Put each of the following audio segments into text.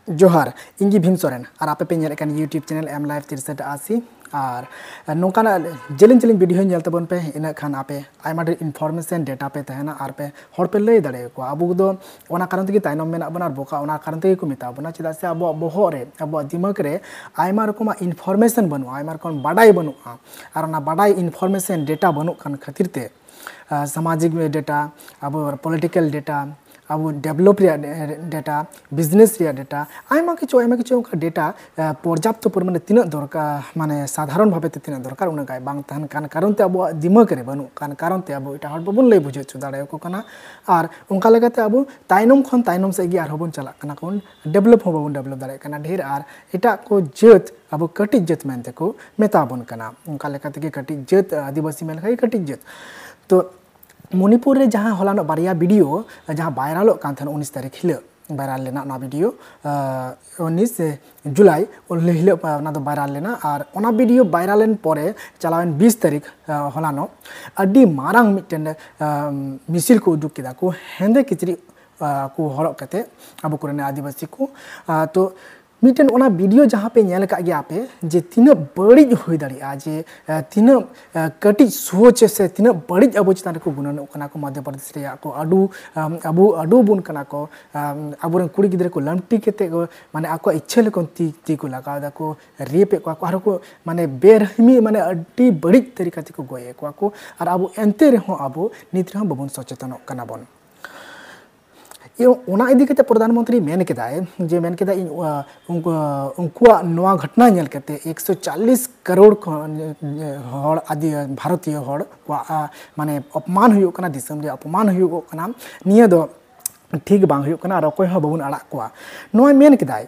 जोहार इंगी भीम सोरेन और आपे पे यूट्यूब चैनल एम लाइफ 380 और नौकाना जेलिंग जेलिंग वीडियो नेल तबन पे इन खान आपे आयमा इनफॉर्मेशन डेटा पे तहना और पे हर पे लय दाड़े को अब दो ओना कारण तक तायनम मेना बना बोका ओना कारण तक को मेता बना चेदा से अब बोहो रे अब दिमाग रे आयमा रकम इनफॉर्मेशन बनु आयमा रकम बाडाई बनु और ओना बाडाई इनफॉर्मेशन डेटा बनु खान खातिर ते सामाजिक डेटा अब पॉलिटिकल डेटा अब develop data business data Aima किछु डेटा पर्याप्त परिमाणे तीन दरकार माने साधारण भावे तीन दरकार उनका बांग तहन कान कारण ते अब दिमाग रे बनु कान कारण ते अब इटा हर बबन लय बुझे छु दाड़े को कना और उनका लेगाते अब ताइनम खन ताइनम से गी आर हबन चला कना कोन डेवलप हो बबन डेवलप दाड़े कना ढेर और इटा को जत अब कटिक जत मेनते को मेताबन कना उनका लेगाते के कटिक जत आदिवासी मेल खाई कटिक जत तो मणिपुर रे जहाँ हलानो बारिया वीडियो जहाँ वायरल कान 19 तारीख हिल वायरल लेना ना वीडियो 19 जुलाई हिल वायरल लेना और ओना वीडियो वायरल लेन परे चलावेन 20 तारीख हलानो अड्डी मारांग मिटन मिसिल को उदुक केदा को हेंदे किचरी को हरक कते अब कोरेन आदिवासी को तो मिटन ओना वीडियो जहाँ पे नेल का गया पे जे तीन बड़ी हुई दाड़िया जे तीन कटी सोच से तीन बड़ी अब चितान को गुणन कना को मध्य प्रदेश रे को अडू बुन कना को अब कुड़ी गिद्रे को लमटी केते को माने आको इच्छा लेकन ती को लगा दा को रेप को आरो को माने बेरहमी माने अड्डी बड़ी तरीका को गोये को और अब एंते रे हो अब नित रे बबन सचेतन कना बन ओना इदी कते प्रधानमंत्री मेन केदाय जे मेन केदा उनकुआ नवा घटना नेल केते 140 करोड़ हड़ आदि भारतीय हड़ माने अपमान हुयो कना दिसम रे अपमान हुयो कना निया दो ठीक बांग हुयो कना और कोय ह बबुन अड़ा कोआ नवा मेन केदाय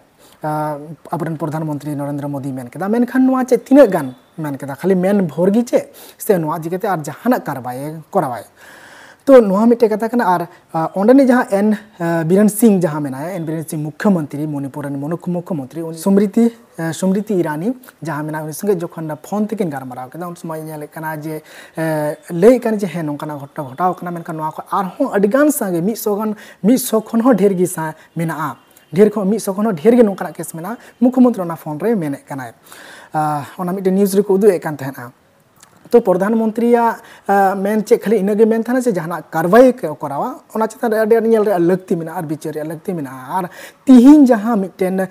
अपरन प्रधानमंत्री नरेंद्र मोदी मेन केदा मेनखान नवा चे तीन गान मेन केदा खाली मेन भोरगी चे से नवा जिकेते और जहाना कारवाई करावाय तो नवा मिटे कथा कना और ओंडनी जहाँ एन बीरेन सिंह जहाँ मेना एन बीरेन सिंह मुख्यमंत्री मणिपुर मुख्यमंत्री स्मृति ईरानी जहाँ मेना उन संगे जोखन फोन तकिन गारमाराव केदा उन समय नेल कना जे लय कन जे हे नोंकाना घटना घटाव कना मेनका नवा को आरहों अडिगान संगे 100 खन हो ढेर गी सा मेना ढेर खन 100 खन हो ढेर गे नोंकाना केस मेना मुख्यमंत्री ना फोन रे मेने कना ओना मिटे न्यूज़ रे को उदु एकान तहना तो प्रधानमंत्री मेन चे खाली इनगे मेन थाना से जहां कार्रवाई करावा ओना चितान रे लगती मेना और बिचार रे लगती मेना और तिहिन जहां मिटेन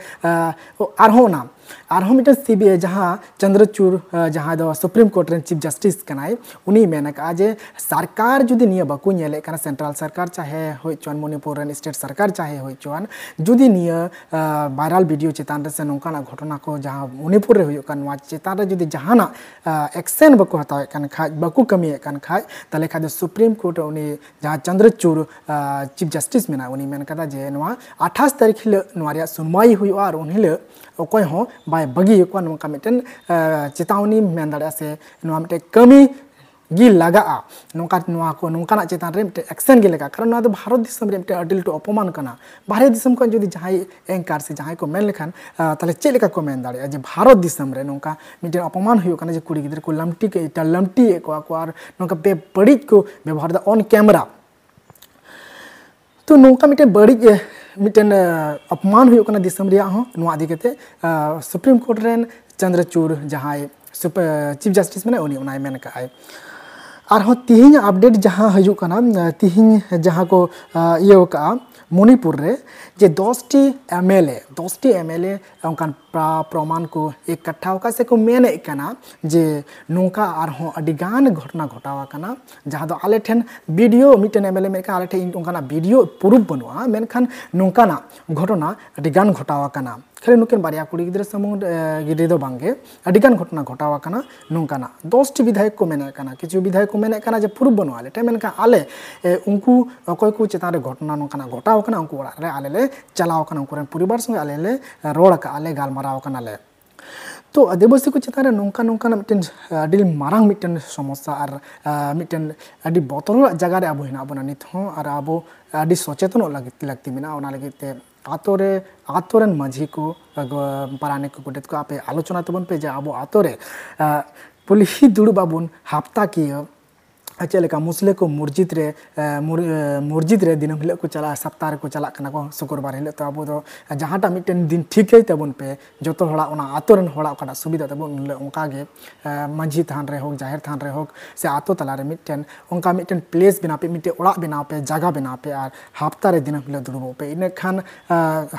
आरहों मिटेन सीबीआई जहां चंद्रचूड़ जहां दो सुप्रीम कोर्ट रे चीफ जस्टिस कनाय उनी मेन का जे सरकार जुदी निया बाकू नेले कना सेंट्रल सरकार चाहे होय चोन मणिपुर रे स्टेट सरकार चाहे होय चोन जुदी निया वायरल वीडियो चितान रे से नोंकाना घटना को जहां मणिपुर रे होय कन वा चितान रे जुदी जहाना एक्शन बाकू हतावे कन खाय बाकू कमी कन खाय तले खाद सुप्रीम कोर्ट उनी जहां चंद्रचूड़ चीफ जस्टिस मेना उनी मेन कदा जे नवा 28 तारीख हिल नवा रे सुनवाई हुई और उन हिल ओकोय हो बाय बगी को नोंका मिटन चेतावनी मेन दाड़ा से नवा मिटे कमी गी लगा नोंका नवा को नोंकाना चेतान रे मिटे एक्शन गे लगा कारण नवा दो भारत दिसम रे मिटे अडिल टू अपमान कना बाहर दिसम को जदी जहाई एंकर से जहाई को मेन लेखान तले चे लेका को मेन दाड़ा जे भारत दिसम रे नोंका मिटे अपमान हुयो कना जे कुड़ी गिदर को लमटी के इटा लमटी को और नोंका बे बड़ी को व्यवहार दा ऑन कैमरा तो नोंका मिटे बड़ी मिटन अपमान हुयो कना दिसम रिया हो नवा आदि केते सुप्रीम कोर्ट रेन चंद्रचूड़ जहां चीफ जस्टिस मेना उनी उनाय मेन का आय और हो तिहिन अपडेट जहां हजू कना तिहिन जहां को ये का मणिपुर रे जे 10टी एमएलए उनकान प्रमाण को इकट्ठा होका से को मेने कना जे नोंका और हो अडिगान घटना घटावा कना जहां दो आले ठेन वीडियो मिटन एमएलए में का आले ठेन उनकाना वीडियो प्रूफ बनुआ मेनखान नोंकाना घटना अडिगान घटावा कना खाली नुकिन बारिया कुड़ी गिद्रे समूह गिद्रे दो बांगे अडिगान घटना घटावा कना नोंकाना 10टी विधायक को मेने कना किछु विधायक को मेने कना जे प्रूफ बनुआ आले ठेन मेनका आले उनको अकोय को चेतान रे घटना नोंकाना घटावा कना उनको ओड़ा रे आले ले चलाव कना उनको परिवार संगे आले ले रोड का आले गालमाराव कना ले तो आदिवासी को चितान नोंका नोंका मिटन अडी मारांग मिटन समस्या और मिटन अडी बतर जगह रे अब हिना बना नित हो और अब अडी सचेतन लगती मेना ओना लगिते आतोरेन माझी को पाराने को गोटेत को आपे आलोचना तबन पे जे अब आतोरे पुलिस दुड़ बाबुन हफ्ता की चेक लेका मुसले को मस्जिद रे दिनम हिल को चला सप्ताह को चला कना को शुक्रवार हिल तो अब दो जहाँटा मिट्टन दिन ठीक है तबन पे जो तो हड़ा ओना आतो रन हड़ा ओकाटा सुविधा तबन हिल उनका गे मांझी थान रे होक जाहिर थान रे होक से आतो तला रे मिट्टन उनका मिट्टन प्लेस बना पे मिट्टे ओड़ा बना पे जगह बना पे और हफ्ता रे दिनम हिल दुड़ुब पे इन खान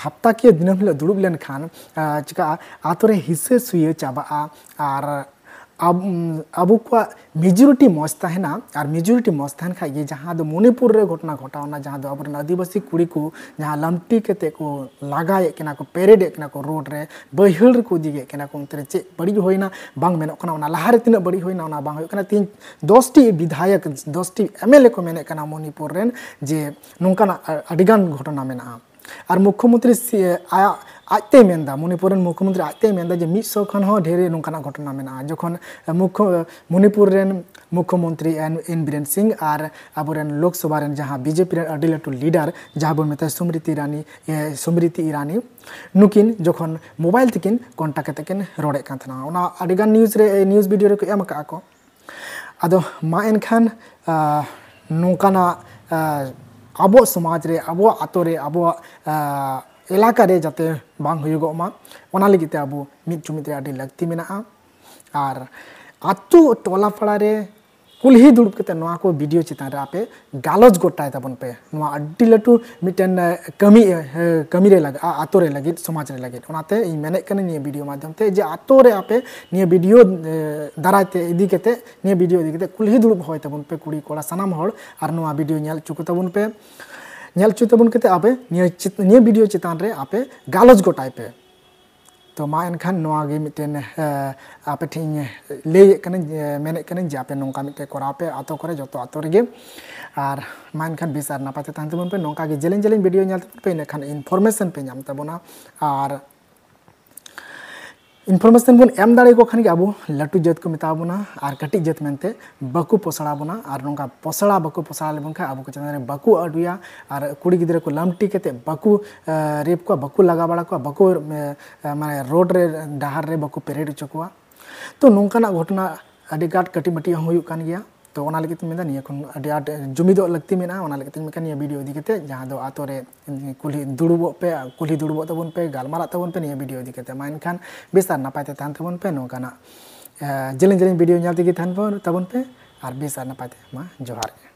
हफ्ता के दिनम हिल दुड़ुब लेन खान चिका आतो रे हिस्से सुये चाबा और अब को मेजोरिटी मज तहना और मेजोरिटी मज तहन खा ये जहाँ दो मणिपुर रे घटना घटावना जहाँ दो अब आदिवासी कुड़ी को जहाँ लमटी केते को लगाए केना को पेरेड केना को रोड रे बहिल को दिगे केना को उनते चे बड़ी होइना बांग मेनो कना ओना लहारे तिना बड़ी होइना ओना बांग होइना तीन 10टी विधायक 10टी एमएलए को मेने कना मणिपुर रेन जे नोंकाना अडिगान घटना मेना और मुख्यमंत्री आते मेंदा मणिपुर मुख्यमंत्री आते मेंदा जे 100 खन हो ढेरे नोंकाना घटना मेना जखन मणिपुर रेन मुख्यमंत्री एन बीरेन सिंह और अबोरेन लोकसभा रेन जहाँ बीजेपी रेन अडी लाटू लीडर जहाँ बन मेता स्मृति ईरानी नुकिन जखन मोबाइल तकिन कॉन्टाक्ट तकिन रोड़े कान थना ओना अडिगान न्यूज़ वीडियो रे को एम का को आदो मा एनखान नोंकाना अब समाज रे अब आतो रे अब इलाका रे जाते बांग हुयुगो मा ओना लगिते अब मिद जुमिद रे आडी लगती मेना और आतो टोला पड़ा रे कुल्ही दुड़ब कते नोआ को वीडियो चितान रे आपे गालज गोटाय तबन पे नोआ अड्डी लटू मिटन कमी रे लगा आतो रे लगित समाज रे लगित ओनाते इ मेने कने निये वीडियो माध्यम ते जे आतो रे आपे निये वीडियो दाराते इदी कते निये वीडियो इदी कते कुल्ही दुड़ब होय तबन पे कुड़ी कोड़ा सनाम हर और नोआ वीडियो नेल चुकु तबन पे नेल चु तबन कते आपे निये वीडियो चितान रे आपे गालज गोटाय पे तो मा एनखान नोआ गे मिटेन आपे ठिन ले कने मेने कने जे आपे नोंका मिटे कोरा पे आतो करे जतो आतो रेगे और मा एनखान बिसार नापाते तान तबन पे नोंका गे जेलें वीडियो नेल पे एनखान इनफॉरमेशन पे नाम तबना और इनफॉरमेशन बन एम दाड़े को खान अब लाटू जात को मेताबना और कटी जात मेनते बाकू पोसड़ा बना और नोंका पोसड़ा बाकू पोसड़ा लेबन खा अब को चंदा बाकू अडुया और कुड़ी गिद्रे को लमटी केते बाकू रेप को बाकू लगा बड़ा को बाकू माने रोड रे डाहर रे बाकू पेरेड चकोआ तो नोंकाना घटना अडी गाट कटी मटी हुयुक कान गया तो ओना लगित मेदा निया खन अडी आट जुमिदो लगती मेना ओना लगित मेका निया वीडियो इदी केते जहां दो आतो रे कुली दुड़ुबो तबन पे गालमारा तबन पे निया वीडियो इदी केते माइन खान बेसार नापायते थान तबन पे नोंकाना जेलें वीडियो नेल तगी थान तबन पे और बेसार नापायते मा जोहार।